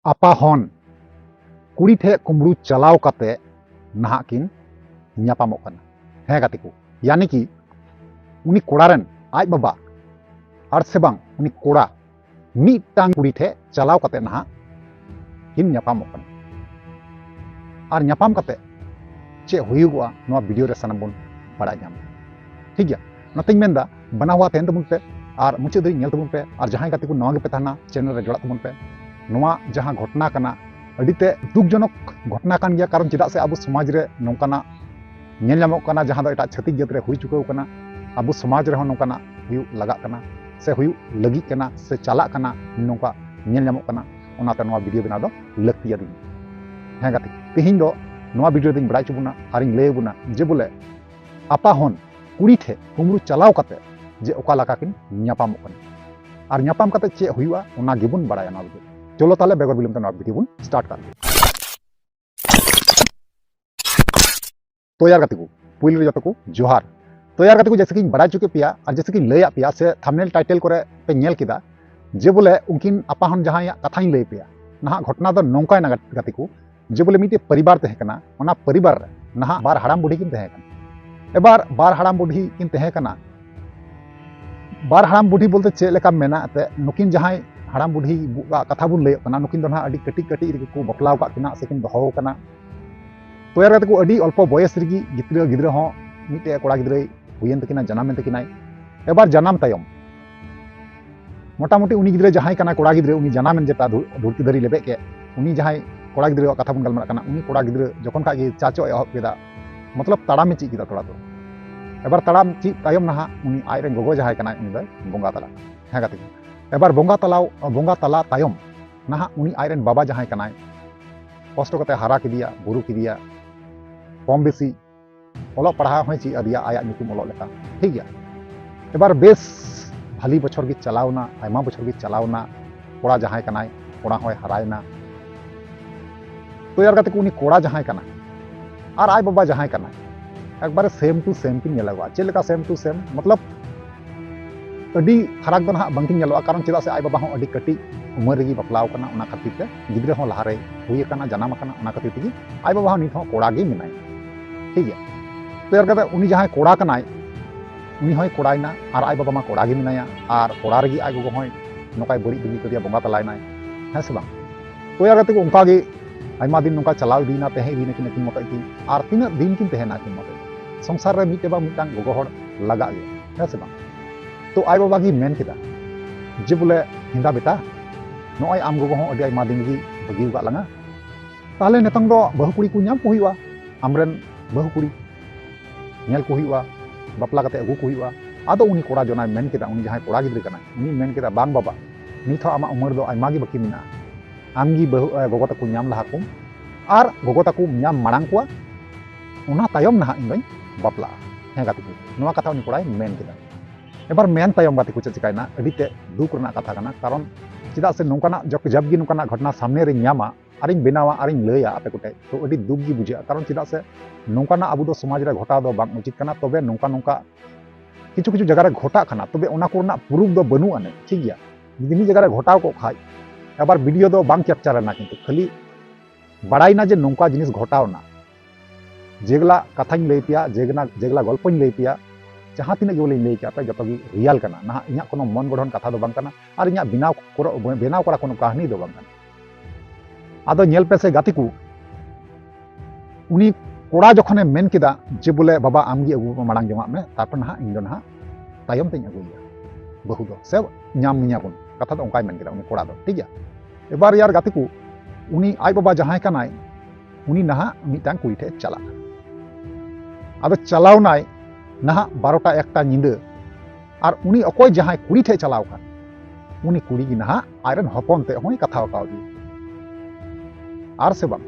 ᱟᱯᱟᱦᱚᱱ ᱠᱩᱲᱤ ᱴᱷᱮᱡ ᱠᱩᱢᱲᱩ ᱪᱟᱞᱟᱣ ᱠᱟᱛᱮ ᱱᱟᱦᱟᱜ ᱠᱤᱱ ᱧᱟᱯᱟᱢᱚᱜ ᱠᱟᱱᱟ। ᱦᱮᱸ ᱜᱟᱛᱮ ᱠᱚ, यानी कि उनी कोड़ा रेन आज बाबा और से बांग उनी कोड़ा मिदटांग कुड़ी ठे चलाव कते नाहा किन ᱧᱟᱯᱟᱢᱚᱜ ᱠᱟᱱᱟ। और ᱧᱟᱯᱟᱢ कते चे हुयुगआ नोआ वीडियो रे सानाम बोन बाड़ाय ᱧᱟᱢ ठीक गया। नतेñ मेनदा बना हुआ तहन तबुन पे और मुचाद धरि नेल तबुन पे और जहां गाते को नवा गे पे थाना चैनल रे जोड़ा तबुन पे नोआ जहां घटना कना अडिते दुखजनक घटना कान गया। कारण चेदा से अब समाज रे नोंकाना नेल ᱧᱟᱢᱚᱜ ᱠᱟᱱᱟ ᱡᱟᱦᱟᱸ ᱫᱚ ᱮᱴᱟᱜ ᱪᱷᱟᱹᱛᱤᱠ ᱡᱟᱹᱛ ᱨᱮ ᱦᱩᱭ ᱪᱩᱠᱟᱹᱣ ᱠᱟᱱᱟ। ᱟᱵᱚ ᱥᱚᱢᱟᱡᱽ ᱨᱮᱦᱚᱸ ᱱᱚᱝᱠᱟᱱᱟᱜ ᱦᱩᱭᱩᱜ ᱞᱟᱜᱟᱜ ᱠᱟᱱᱟ ᱥᱮ ᱦᱩᱭᱩᱜ ᱞᱟᱹᱜᱤᱫ ᱠᱟᱱᱟ ᱥᱮ ᱪᱟᱞᱟᱜ ᱠᱟᱱᱟ ᱱᱚᱝᱠᱟ ᱧᱮᱞ ᱧᱟᱢᱚᱜ ᱠᱟᱱᱟ। ᱚᱱᱟᱛᱮ ᱱᱚᱣᱟ ᱵᱷᱤᱰᱤᱭᱳ ᱵᱮᱱᱟᱣ ᱫᱚ ᱞᱟᱹᱠᱛᱤᱭᱟᱫᱤᱧᱟ। ᱦᱮᱸ ᱜᱟᱛᱮ ᱛᱮᱦᱮᱧ ᱫᱚ ᱱᱚᱣᱟ ᱵᱷᱤᱰᱤᱭᱳ ᱨᱮᱧ ᱵᱟᱲᱟᱭ ᱦᱚᱪᱚ ᱵᱚᱱᱟ ᱟᱨᱤᱧ ᱞᱟᱹᱭ ᱟᱵᱚᱱᱟ ᱡᱮ ᱵᱚᱞᱮ ᱟᱯᱟᱦᱚᱱ ᱠᱩᱲᱤ ᱴᱷᱮᱡ ᱠᱩᱢᱲᱩ ᱪᱟᱞᱟᱣ ᱠᱟᱛᱮ ᱡᱮ ᱚᱠᱟ ᱞᱮᱠᱟ ᱠᱤᱱ ᱧᱟᱯᱟᱢᱚᱜ ᱠᱟᱱᱟ और ᱧᱟᱯᱟम ᱠᱟᱛᱮ ᱪᱮᱫ ᱦᱩᱭᱩᱜᱼᱟ ᱚᱱᱟ ᱜᱮᱵᱚᱱ ᱵᱟᱲᱟᱭᱟ ᱱᱚᱣᱟ ᱵᱷᱤᱰᱤᱭᱳ। चलो ताले बेगर बिलम नवा वीडियो बन स्टार्ट कर। तो यार गति को पुल रे को जोहार। तो यार गति को जैसे कि बड़ा चुके पिया और जैसे कि लय पिया से थंबनेल टाइटल करे पे नेल किदा जे बोले उनकिन अपाहन जहां कथाई लय पिया नहा घटना दो नौका ना गति को जे बोले मिटे परिवार तहे कना ओना परिवार रे नहा बार हड़ाम बुढ़ी किन तहे कना एबार बार हड़ाम बुढ़ी किन तहे कना। बार हड़ाम बुढ़ी बोलते चे लेका मेना ते नुकिन जहां हड़ाम बुढ़ी कथा बुन लय कना नुकिन दो ना अडी कटी कटी को बपलाव का किना से किन दहो कना। तो यार को अडी अल्प बयस रगी गिद्रा गिद्रा हो मिटे कोड़ा गिद्रा हुयन तकिना जनाम तकिनाय एबार जनाम तायम मोटामुटी उनी गिद्रा जहां कना कोड़ा गिद्रा उनी जनाम जेटा धुरती धरी लेबे के उनी जहां कोड़ा गिद्रा कथा बन गलमा कना उनी कोड़ा गिद्रा जखन का चाचो एहब केदा मतलब ताड़ाम ची केदा थोड़ा तो एबार ताड़ाम ची तायम नहा उनी आय रे गोगो जहां कना उनी दो बोंगा तला। हाँ गाते एबार बोंगा तला तायम नहा उनी आय रे बाबा जहां कना कष्ट कते हारा किदिया बुरु किदिया कम बेसी ओलो पढ़ा हो ची अदिया आया निकुम ओलो लेका ठीक गया। एबार बेस भाली बछर गे चलावना आयमा बछर गे चलावना कोड़ा जहां कनाय कोड़ा होय हरायना। तो यार गाते को उनी कोड़ा जहां कना और आय बाबा जहां कना एक बार सेम टू सेम किन नेलवा चे लेका सेम टू सेम मतलब अडी फरक दो ना बंकिन नेलवा। कारण चेदा से आय बाबा हो अडी कटी उमर रगी बपलाव कना ओना खातिर ते गिद्रा हो लहारे हुई कना जनाम कना ओना खातिर तगी आय बाबा हो नित हो कोड़ा गे मिनाय ठीक है। तो यार कहते उनी जहां कोड़ा कनाय उनी होय कोड़ायना और आय बाबा मा कोड़ा गे मिनाया और कोड़ा रगी आय गोगो होय नोकाय बड़ी बिगी कदिया बोंगा तलायनाय है से बांग। तो यार कहते उनका गे आयमा दिन नोका चलाव दीना तहे दीना किन मत की और तीना दिन किन तहेना किन मत संसार रे मिटे बा मिटांग गोगो हड़ लगा गे है से बांग। तो आय बाबा गी मेन केदा जे बोले हिंदा बेटा नोय आम गोगो हो अडी आयमा दिन गी बगी उगा लंगा ताले नेतंग दो बहु कुड़ी को नाम को हुआ आमरेन बहु कुड़ी नेल को हुआ बापला कते अगु को हुआ आदो उनी कोड़ा जोना मेन केदा उनी जहां कोड़ा गिद्रा कना उनी मेन केदा बांग बाबा निथ आमा उमर दो आयमा गी बाकी मिना आमगी बहु गोगो तकु नाम लहा कुम और गोगो तकु नाम मांग को उना तायम ना इन बापला। हें गाते को नोआ कथा उनी कोड़ाय मेन केदा। एबार मेन तायम गाते को चिकायना अडीते दुख रना कथा कना। कारण चेदा से नोंकाना जब गी नोंकाना घटना सामने रे ᱧᱟᱢᱟ आरिñ बेनावा आरिñ लैया आपे कोटे तो अडी दुख गी बुझा। कारण चेदा से नोंकाना अबो दो समाज रे घटा दो बांग उचित कना तबे नोंका नोंका किछु किछु जगह रे घटा खाना तबे ओना को ना प्रूफ दो बनु आने ठीक गया। जुदी नि जगह रे घटाव को खाय एबार वीडियो दो बांग कैप्चर ना किंतु खाली बड़ाइना जे नोंका जिनिस घटावना जेगला कथाñ लay पिया जेगला गल्पñ लay पिया जहां तिना गे लay के आपे जतो गी रियल कना ना इया कोनो मन गठन कथा दो बांग कना और इया बेनाव करा कोनो कहानी दो बांग कना। आदो नेल पे से गाती को उनी कोड़ा जखने मेन केदा जे बोले बाबा आमगी अगु मांग जमा में तारपर ना इन दो ना तायम तेñ अगुया बहु दो से नाम मिया बन कथा दो उनकाय मेन केदा उनी कोड़ा दो ठीक गया। एबार यार गाती को उनी आय बाबा जहां कनाय उनी ना मिटांग कुड़ी ठे चला आदो चलावनाय ना 12टा 1टा निंदा और उनी अकोय जहां कुड़ी ठे चलाव का उनी कुड़ी गी ना आयरन हपन ते होय कथा काव दी और से बांग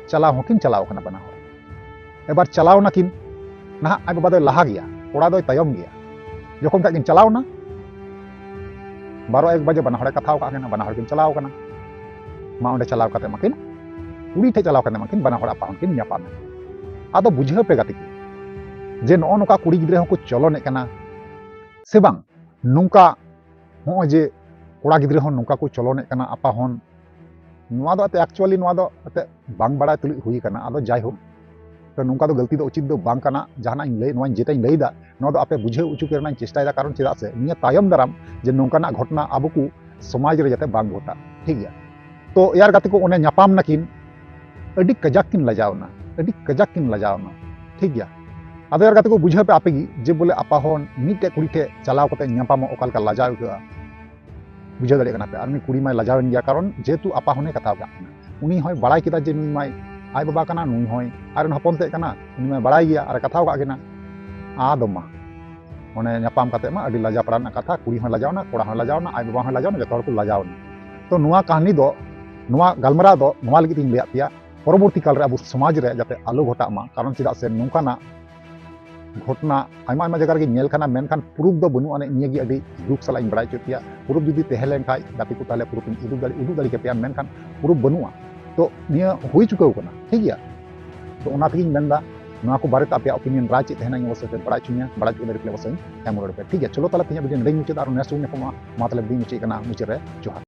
चलाव हकिन चलाव कना बना हो। एबार चलाव ना किन ना आय बाबा दो लहा गया कोड़ा दो तायम गया जखन का किन चलाव ना 12-1 बजे बना हड़े कथा का बना हड़ किन चलाव कना मा ओंडे चलाव कते माकिन कुड़ी ठे चलाव कते माकिन बना हड़ा पाहन किन ᱧᱟᱯᱟᱢ आदो बुझे पे गाती जे नो नोका कुड़ी गिद्रा को चलने कना से बांग नोंका हो जे कोड़ा गिद्रे हन नौका को चलने कना आपा हन नोआ दो एक्चुअली नोआ दो बांग बड़ा तुलि हुई कना आदो जाय हो तो नौका दो गलती दो उचित दो बांग कना जहाना इन लई नोआ जेटा इन लईदा नोआ दो आपे बुझे उचु करना चेष्टा कारण चेदा से निया तायम दाराम जे नौकाना घटना आबो को समाज रे जाते बांग घटा ठीक गया तो यार गाते को ओने न्यापाम नाकिन अडी कजाक किन लजावना अडी कजाक किन लजावना ठीक गया आदो यार गाते को बुझे पे आपेगी जे बोले आपा हन मिटे कुड़ी ठे चलाव कते न्यापाम ओकाल का लजाव का बुझे दाड़े कना पे आर कुड़ी माय लजावन गया कारण जेतु आपा हने कथा का उनी होय बड़ाई किदा जे नुई माय आय बाबा कना नुई होय आर हपन ते कना उनी माय बड़ाई गया आर कथा का गेना आदमा ओने न्यापाम कते मा अडी लजा पड़ाना कथा कुड़ी होय लजावना कोड़ा होय लजावना आय बाबा होय लजावना जतो हर को लजावना तो नुआ कहानी दो नुआ गलमरा दो नुआ लगी तीन लेया पिया परवर्ती काल रे अब समाज रे जाते आलो घटा मा कारण चेदा से नौकाना घटना आयमा आयमा जगह नेल खाना मेनखान प्रूफ दो बनु अने नियगी अडी दुख सला इन बड़ाई चुतिया प्रूफ जुदी तहेलेन खाय गाती को ताले प्रूफ इन उदु दाड़ी के पिया मेनखान प्रूफ बनुआ तो निया हुई चुकाव कना ठीक गया तो ओना तगिन मेनदा नोआ को बारे आपे ओपिनियन राय चे तहना वसे पे बड़ा चुनिया बड़ा चुने रिप्ले वसे एम रोड पे ठीक है चलो ताला तिया वीडियो नडे मुचे दार नेक्स्ट वीडियो मा ताले दी मुचे कना मुचे रे जोहार।